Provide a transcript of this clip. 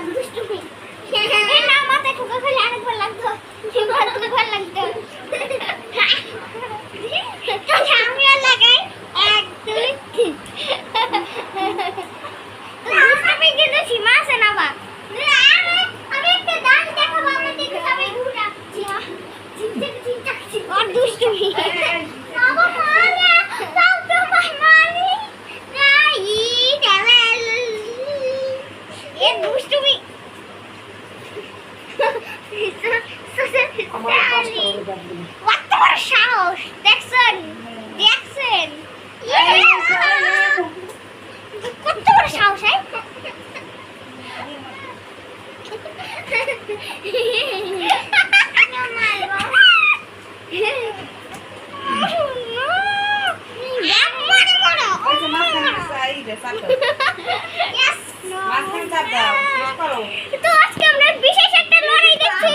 দুষ্টুমি না মাথায় ঠোকা খেলে আরেকবার লাগতো সেবার দুবার লাগতো আমিও লাগাই 1 2 3 দুষ্টুমি কিন্তু সীমা আছে না বা আমি একটা ডান্স দেখাবো আমরা দেখে সবাই ঘুরা আর দুষ্টুমি বাবা মানে তাও তো মানে নাই দেওয়াল এ দুষ্টুমি কত বড় সাহস দেখছেন কত বড় সাহস তো আজকে আমরা বিশেষ একটা লড়াই দেখছি।